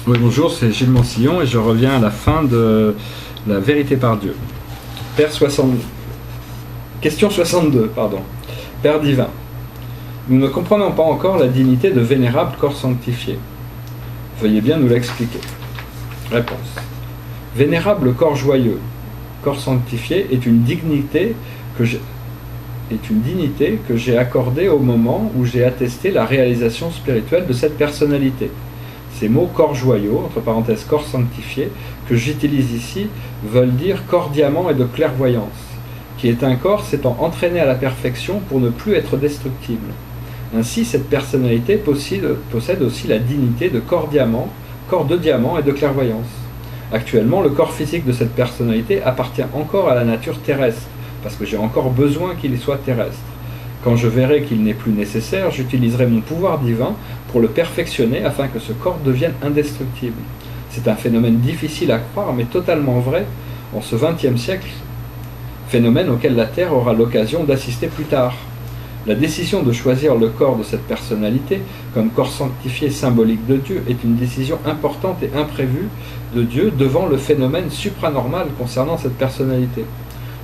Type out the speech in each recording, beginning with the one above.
Oui, bonjour, c'est Gilles Mansillon et je reviens à la fin de la vérité par Dieu. Question 62, pardon. Père divin, nous ne comprenons pas encore la dignité de vénérable corps sanctifié. Veuillez bien nous l'expliquer. Réponse. Vénérable corps joyeux, corps sanctifié est une dignité que j'ai accordée au moment où j'ai attesté la réalisation spirituelle de cette personnalité. Ces mots corps joyeux, entre parenthèses corps sanctifié, que j'utilise ici, veulent dire corps diamant et de clairvoyance, qui est un corps s'étant entraîné à la perfection pour ne plus être destructible. Ainsi, cette personnalité possède aussi la dignité de corps de diamant et de clairvoyance. Actuellement, le corps physique de cette personnalité appartient encore à la nature terrestre, parce que j'ai encore besoin qu'il soit terrestre. Quand je verrai qu'il n'est plus nécessaire, j'utiliserai mon pouvoir divin pour le perfectionner afin que ce corps devienne indestructible. C'est un phénomène difficile à croire, mais totalement vrai en ce XXe siècle, phénomène auquel la Terre aura l'occasion d'assister plus tard. La décision de choisir le corps de cette personnalité comme corps sanctifié symbolique de Dieu est une décision importante et imprévue de Dieu devant le phénomène supranormal concernant cette personnalité.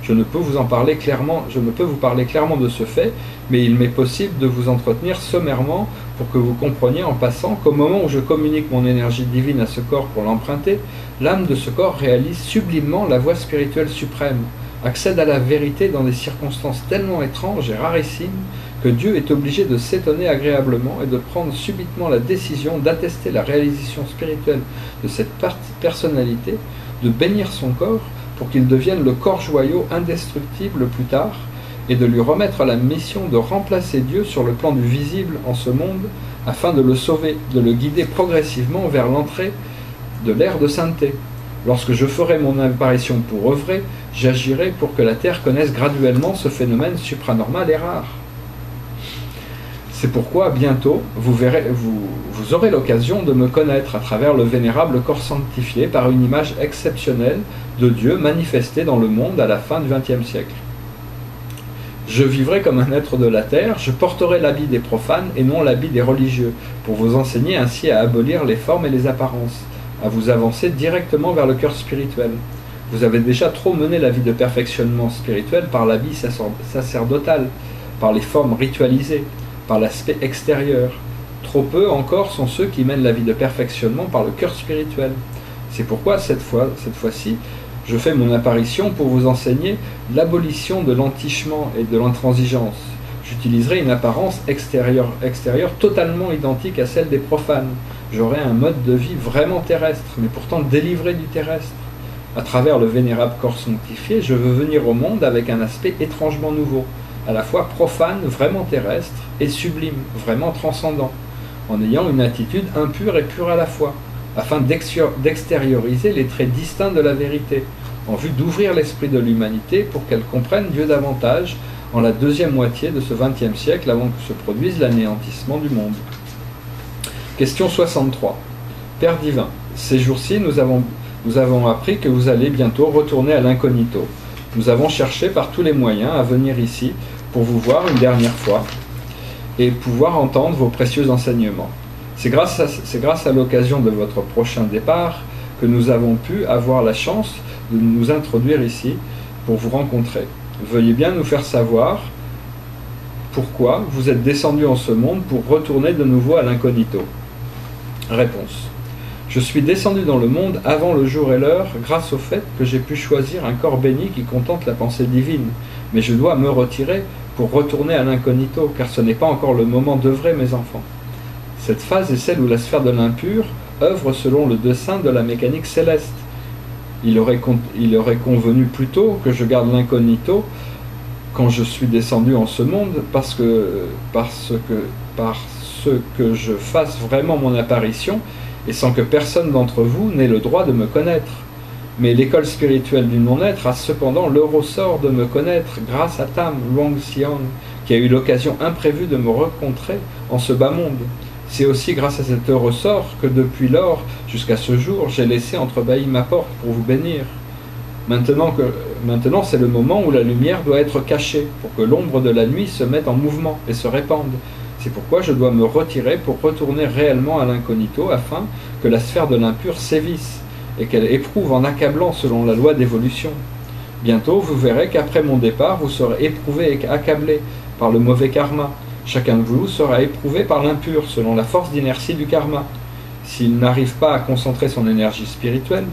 Je ne peux vous parler clairement de ce fait, mais il m'est possible de vous entretenir sommairement pour que vous compreniez en passant qu'au moment où je communique mon énergie divine à ce corps pour l'emprunter, l'âme de ce corps réalise sublimement la voie spirituelle suprême, accède à la vérité dans des circonstances tellement étranges et rarissimes que Dieu est obligé de s'étonner agréablement et de prendre subitement la décision d'attester la réalisation spirituelle de cette personnalité, de bénir son corps, pour qu'il devienne le corps joyau indestructible plus tard, et de lui remettre la mission de remplacer Dieu sur le plan du visible en ce monde, afin de le sauver, de le guider progressivement vers l'entrée de l'ère de sainteté. Lorsque je ferai mon apparition pour œuvrer, j'agirai pour que la Terre connaisse graduellement ce phénomène supranormal et rare. C'est pourquoi, bientôt, vous aurez l'occasion de me connaître à travers le vénérable corps sanctifié par une image exceptionnelle de Dieu manifestée dans le monde à la fin du XXe siècle. Je vivrai comme un être de la terre, je porterai l'habit des profanes et non l'habit des religieux, pour vous enseigner ainsi à abolir les formes et les apparences, à vous avancer directement vers le cœur spirituel. Vous avez déjà trop mené la vie de perfectionnement spirituel par l'habit sacerdotal, par les formes ritualisées, par l'aspect extérieur. Trop peu encore sont ceux qui mènent la vie de perfectionnement par le cœur spirituel. C'est pourquoi cette fois-ci, je fais mon apparition pour vous enseigner l'abolition de l'entichement et de l'intransigeance. J'utiliserai une apparence extérieure totalement identique à celle des profanes. J'aurai un mode de vie vraiment terrestre, mais pourtant délivré du terrestre. À travers le vénérable corps sanctifié, je veux venir au monde avec un aspect étrangement nouveau, à la fois profane, vraiment terrestre, et sublime, vraiment transcendant, en ayant une attitude impure et pure à la fois, afin d'extérioriser les traits distincts de la vérité, en vue d'ouvrir l'esprit de l'humanité pour qu'elle comprenne Dieu davantage en la deuxième moitié de ce XXe siècle avant que se produise l'anéantissement du monde. Question 63. Père divin, ces jours-ci, nous avons appris que vous allez bientôt retourner à l'incognito. Nous avons cherché par tous les moyens à venir ici pour vous voir une dernière fois et pouvoir entendre vos précieux enseignements. C'est grâce à l'occasion de votre prochain départ que nous avons pu avoir la chance de nous introduire ici pour vous rencontrer. Veuillez bien nous faire savoir pourquoi vous êtes descendu en ce monde pour retourner de nouveau à l'incognito. Réponse. Je suis descendu dans le monde avant le jour et l'heure grâce au fait que j'ai pu choisir un corps béni qui contemple la pensée divine, mais je dois me retirer pour retourner à l'incognito, car ce n'est pas encore le moment d'œuvrer, mes enfants. Cette phase est celle où la sphère de l'impur œuvre selon le dessein de la mécanique céleste. Il aurait convenu plutôt que je garde l'incognito quand je suis descendu en ce monde, parce que je fasse vraiment mon apparition, et sans que personne d'entre vous n'ait le droit de me connaître. Mais l'école spirituelle du non-être a cependant le ressort de me connaître grâce à Tam Luang Xiang, qui a eu l'occasion imprévue de me rencontrer en ce bas monde. C'est aussi grâce à cet ressort que depuis lors, jusqu'à ce jour, j'ai laissé entrebâillir ma porte pour vous bénir. Maintenant, c'est le moment où la lumière doit être cachée, pour que l'ombre de la nuit se mette en mouvement et se répande. C'est pourquoi je dois me retirer pour retourner réellement à l'incognito afin que la sphère de l'impur sévisse et qu'elle éprouve en accablant selon la loi d'évolution. Bientôt, vous verrez qu'après mon départ, vous serez éprouvé et accablé par le mauvais karma. Chacun de vous sera éprouvé par l'impur selon la force d'inertie du karma. S'il n'arrive pas à concentrer son énergie spirituelle,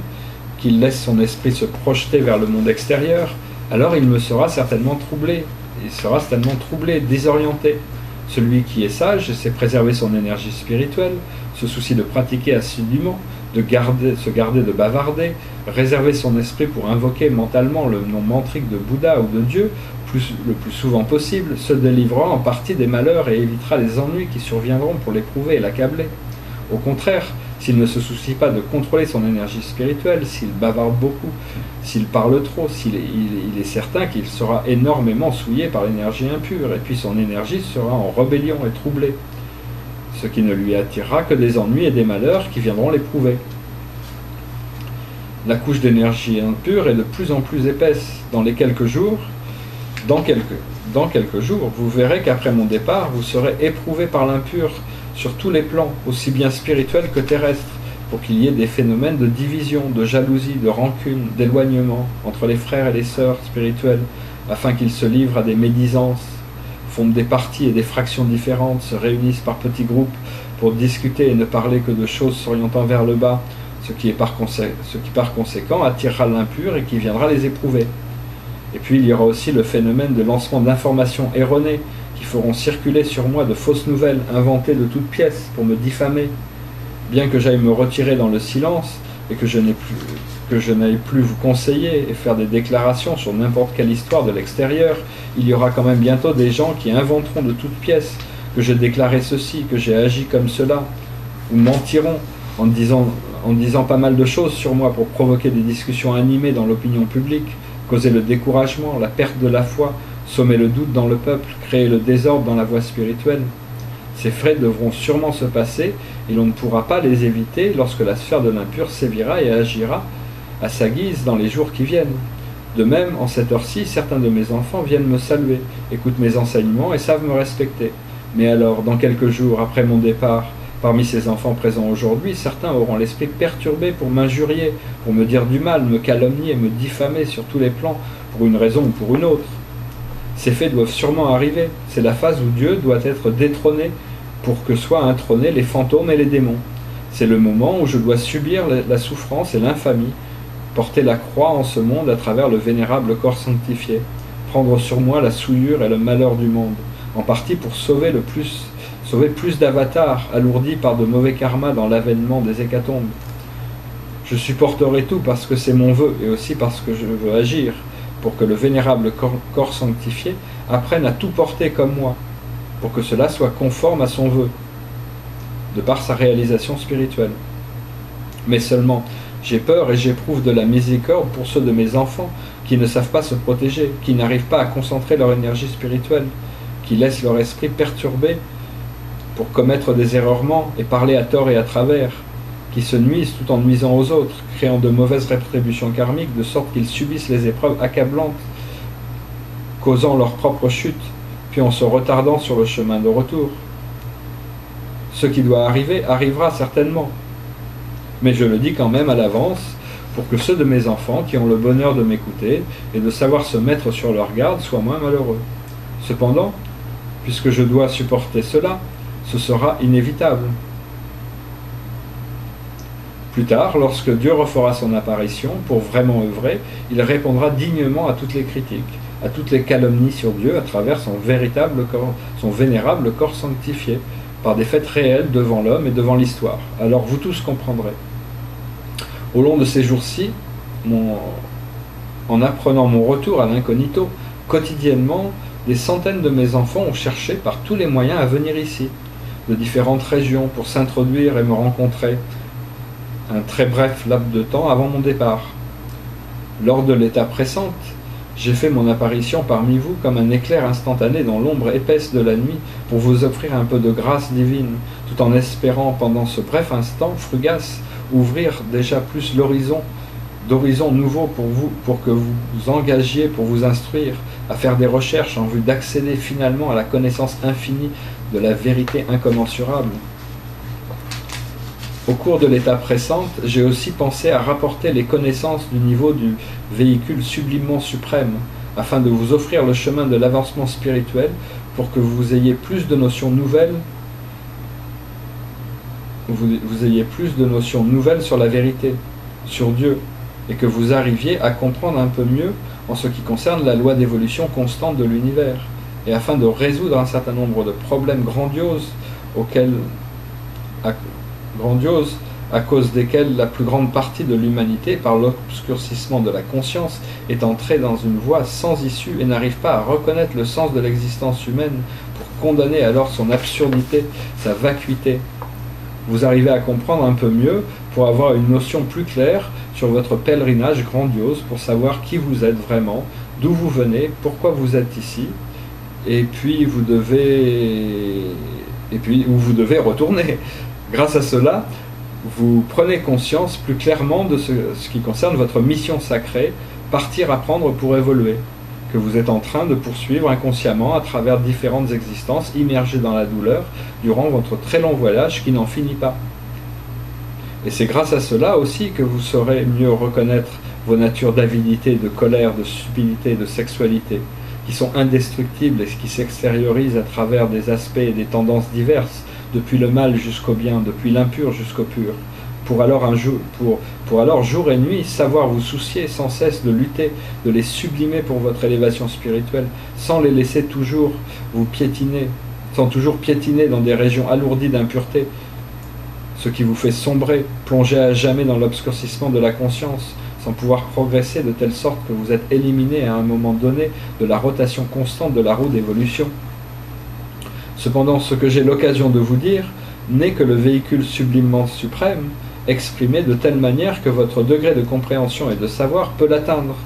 qu'il laisse son esprit se projeter vers le monde extérieur, alors il me sera certainement troublé. Il sera certainement troublé, désorienté. Celui qui est sage sait préserver son énergie spirituelle, se soucie de pratiquer assidûment, se garder de bavarder, réserver son esprit pour invoquer mentalement le nom mantrique de Bouddha ou de Dieu le plus souvent possible, se délivrera en partie des malheurs et évitera les ennuis qui surviendront pour l'éprouver et l'accabler. Au contraire, s'il ne se soucie pas de contrôler son énergie spirituelle, s'il bavarde beaucoup, s'il parle trop, il est certain qu'il sera énormément souillé par l'énergie impure, et puis son énergie sera en rébellion et troublée, ce qui ne lui attirera que des ennuis et des malheurs qui viendront l'éprouver. La couche d'énergie impure est de plus en plus épaisse. Dans quelques jours, vous verrez qu'après mon départ, vous serez éprouvé par l'impur sur tous les plans, aussi bien spirituels que terrestres, pour qu'il y ait des phénomènes de division, de jalousie, de rancune, d'éloignement entre les frères et les sœurs spirituels, afin qu'ils se livrent à des médisances, fondent des partis et des fractions différentes, se réunissent par petits groupes pour discuter et ne parler que de choses s'orientant vers le bas, ce qui par conséquent attirera l'impur et qui viendra les éprouver. Et puis il y aura aussi le phénomène de lancement d'informations erronées qui feront circuler sur moi de fausses nouvelles inventées de toutes pièces pour me diffamer. Bien que j'aille me retirer dans le silence et que je n'aille plus vous conseiller et faire des déclarations sur n'importe quelle histoire de l'extérieur, il y aura quand même bientôt des gens qui inventeront de toutes pièces que j'ai déclaré ceci, que j'ai agi comme cela, ou mentiront en disant pas mal de choses sur moi pour provoquer des discussions animées dans l'opinion publique, causer le découragement, la perte de la foi, sommer le doute dans le peuple, créer le désordre dans la voie spirituelle. Ces faits devront sûrement se passer et l'on ne pourra pas les éviter lorsque la sphère de l'impur sévira et agira à sa guise dans les jours qui viennent. De même, en cette heure-ci, certains de mes enfants viennent me saluer, écoutent mes enseignements et savent me respecter. Mais alors, dans quelques jours après mon départ, parmi ces enfants présents aujourd'hui, certains auront l'esprit perturbé pour m'injurier, pour me dire du mal, me calomnier, me diffamer sur tous les plans, pour une raison ou pour une autre. Ces faits doivent sûrement arriver. C'est la phase où Dieu doit être détrôné pour que soient intrônés les fantômes et les démons. C'est le moment où je dois subir la souffrance et l'infamie, porter la croix en ce monde à travers le vénérable corps sanctifié, prendre sur moi la souillure et le malheur du monde, en partie pour sauver plus d'avatars alourdis par de mauvais karmas dans l'avènement des hécatombes. Je supporterai tout parce que c'est mon vœu et aussi parce que je veux agir, pour que le vénérable corps sanctifié apprenne à tout porter comme moi, pour que cela soit conforme à son vœu, de par sa réalisation spirituelle. Mais seulement, j'ai peur et j'éprouve de la miséricorde pour ceux de mes enfants qui ne savent pas se protéger, qui n'arrivent pas à concentrer leur énergie spirituelle, qui laissent leur esprit perturbé pour commettre des errements et parler à tort et à travers, qui se nuisent tout en nuisant aux autres, créant de mauvaises rétributions karmiques, de sorte qu'ils subissent les épreuves accablantes, causant leur propre chute, puis en se retardant sur le chemin de retour. Ce qui doit arriver arrivera certainement, mais je le dis quand même à l'avance, pour que ceux de mes enfants qui ont le bonheur de m'écouter et de savoir se mettre sur leur garde soient moins malheureux. Cependant, puisque je dois supporter cela, ce sera inévitable. Plus tard, lorsque Dieu refera son apparition pour vraiment œuvrer, il répondra dignement à toutes les critiques, à toutes les calomnies sur Dieu à travers son vénérable corps sanctifié, par des faits réels devant l'homme et devant l'histoire. Alors vous tous comprendrez. Au long de ces jours-ci, en apprenant mon retour à l'incognito, quotidiennement, des centaines de mes enfants ont cherché par tous les moyens à venir ici, de différentes régions, pour s'introduire et me rencontrer, un très bref laps de temps avant mon départ. Lors de l'étape pressante, j'ai fait mon apparition parmi vous comme un éclair instantané dans l'ombre épaisse de la nuit pour vous offrir un peu de grâce divine, tout en espérant pendant ce bref instant fugace ouvrir déjà plus d'horizons nouveaux pour vous, pour que vous vous engagiez pour vous instruire, à faire des recherches en vue d'accéder finalement à la connaissance infinie de la vérité incommensurable. Au cours de l'étape récente, j'ai aussi pensé à rapporter les connaissances du niveau du véhicule sublimement suprême, afin de vous offrir le chemin de l'avancement spirituel pour que vous ayez plus de notions nouvelles, vous ayez plus de notions nouvelles sur la vérité, sur Dieu, et que vous arriviez à comprendre un peu mieux en ce qui concerne la loi d'évolution constante de l'univers, et afin de résoudre un certain nombre de problèmes grandioses à cause desquels la plus grande partie de l'humanité, par l'obscurcissement de la conscience, est entrée dans une voie sans issue et n'arrive pas à reconnaître le sens de l'existence humaine pour condamner alors son absurdité, sa vacuité. Vous arrivez à comprendre un peu mieux pour avoir une notion plus claire sur votre pèlerinage grandiose, pour savoir qui vous êtes vraiment, d'où vous venez, pourquoi vous êtes ici, et puis où vous devez retourner. Grâce à cela, vous prenez conscience plus clairement de ce qui concerne votre mission sacrée, partir apprendre pour évoluer, que vous êtes en train de poursuivre inconsciemment à travers différentes existences immergées dans la douleur durant votre très long voyage qui n'en finit pas. Et c'est grâce à cela aussi que vous saurez mieux reconnaître vos natures d'avidité, de colère, de stupidité, de sexualité, qui sont indestructibles et qui s'extériorisent à travers des aspects et des tendances diverses, depuis le mal jusqu'au bien, depuis l'impur jusqu'au pur, pour alors jour et nuit savoir vous soucier sans cesse de lutter, de les sublimer pour votre élévation spirituelle, sans les laisser toujours vous piétiner, sans toujours piétiner dans des régions alourdies d'impureté, ce qui vous fait sombrer, plonger à jamais dans l'obscurcissement de la conscience, sans pouvoir progresser de telle sorte que vous êtes éliminé à un moment donné de la rotation constante de la roue d'évolution. Cependant, ce que j'ai l'occasion de vous dire n'est que le véhicule sublimement suprême, exprimé de telle manière que votre degré de compréhension et de savoir peut l'atteindre.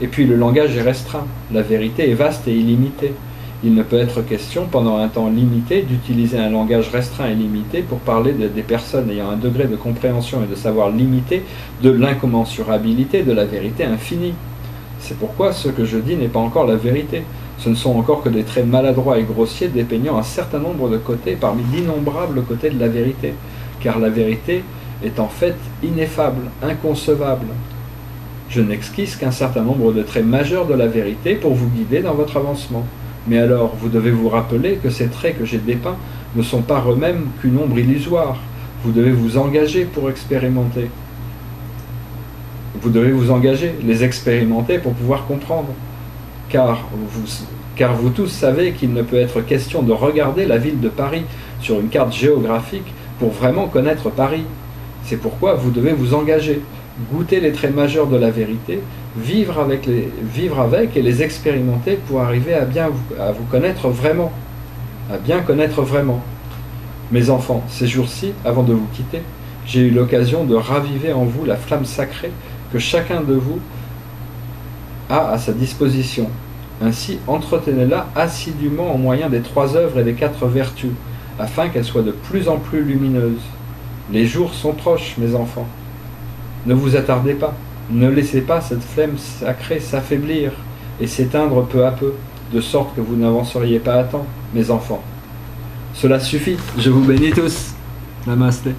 Et puis le langage est restreint, la vérité est vaste et illimitée. Il ne peut être question, pendant un temps limité, d'utiliser un langage restreint et limité pour parler des personnes ayant un degré de compréhension et de savoir limité de l'incommensurabilité de la vérité infinie. C'est pourquoi ce que je dis n'est pas encore la vérité. Ce ne sont encore que des traits maladroits et grossiers dépeignant un certain nombre de côtés parmi d'innombrables côtés de la vérité, car la vérité est en fait ineffable, inconcevable. Je n'esquisse qu'un certain nombre de traits majeurs de la vérité pour vous guider dans votre avancement. Mais alors, vous devez vous rappeler que ces traits que j'ai dépeints ne sont pas eux-mêmes qu'une ombre illusoire. Vous devez vous engager pour expérimenter. Vous devez vous engager, les expérimenter pour pouvoir comprendre. Car vous tous savez qu'il ne peut être question de regarder la ville de Paris sur une carte géographique pour vraiment connaître Paris. C'est pourquoi vous devez vous engager, goûter les traits majeurs de la vérité, vivre avec et les expérimenter pour arriver à vous connaître vraiment, à bien connaître vraiment. Mes enfants, ces jours-ci, avant de vous quitter, j'ai eu l'occasion de raviver en vous la flamme sacrée que chacun de vous a à sa disposition. Ainsi, entretenez-la assidûment au moyen des 3 œuvres et des 4 vertus, afin qu'elle soit de plus en plus lumineuse. Les jours sont proches, mes enfants. Ne vous attardez pas, ne laissez pas cette flamme sacrée s'affaiblir et s'éteindre peu à peu, de sorte que vous n'avanceriez pas à temps, mes enfants. Cela suffit, je vous bénis tous. Namasté.